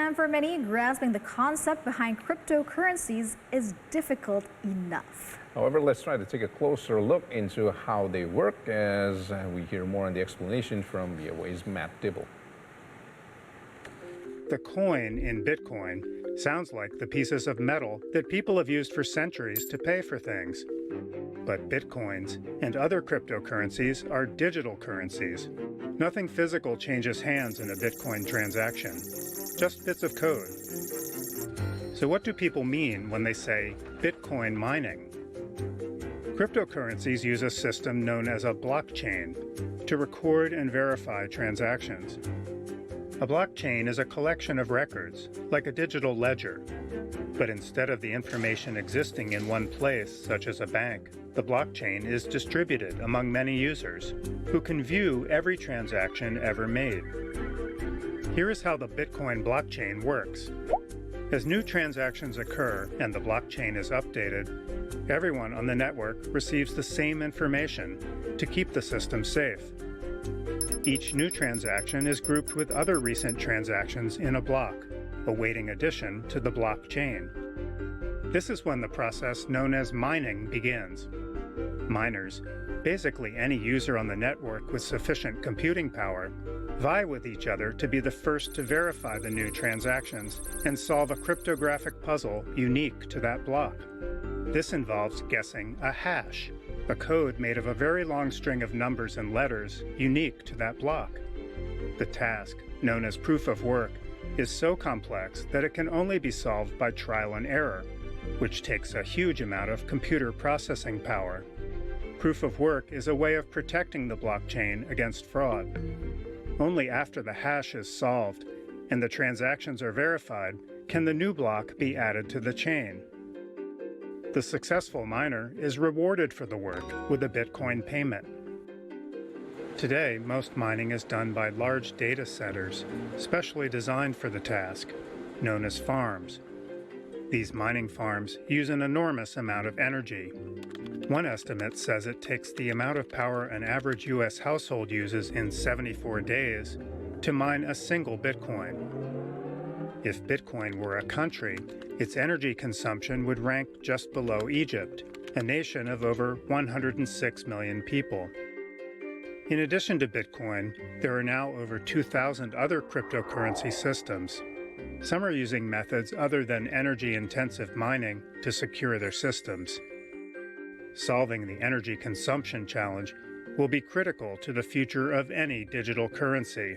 And for many, grasping the concept behind cryptocurrencies is difficult enough. However, let's try to take a closer look into how they work as we hear more on the explanation from VOA's Matt Dibble. The coin in Bitcoin sounds like the pieces of metal that people have used for centuries to pay for things. But Bitcoins and other cryptocurrencies are digital currencies. Nothing physical changes hands in a Bitcoin transaction, just bits of code. So what do people mean when they say Bitcoin mining? Cryptocurrencies use a system known as a blockchain to record and verify transactions. A blockchain is a collection of records, like a digital ledger. But instead of the information existing in one place, such as a bank, the blockchain is distributed among many users who can view every transaction ever made. Here is how the Bitcoin blockchain works. As new transactions occur and the blockchain is updated, everyone on the network receives the same information to keep the system safe. Each new transaction is grouped with other recent transactions in a block, awaiting addition to the blockchain. This is when the process known as mining begins. Miners, basically any user on the network with sufficient computing power, vie with each other to be the first to verify the new transactions and solve a cryptographic puzzle unique to that block. This involves guessing a hash, a code made of a very long string of numbers and letters unique to that block. The task, known as proof of work, is so complex that it can only be solved by trial and error, which takes a huge amount of computer processing power. Proof of work is a way of protecting the blockchain against fraud. Only after the hash is solved and the transactions are verified can the new block be added to the chain. The successful miner is rewarded for the work with a Bitcoin payment. Today, most mining is done by large data centers, specially designed for the task, known as farms. These mining farms use an enormous amount of energy. One estimate says it takes the amount of power an average U.S. household uses in 74 days to mine a single Bitcoin. If Bitcoin were a country, its energy consumption would rank just below Egypt, a nation of over 106 million people. In addition to Bitcoin, there are now over 2,000 other cryptocurrency systems. Some are using methods other than energy-intensive mining to secure their systems. Solving the energy consumption challenge will be critical to the future of any digital currency.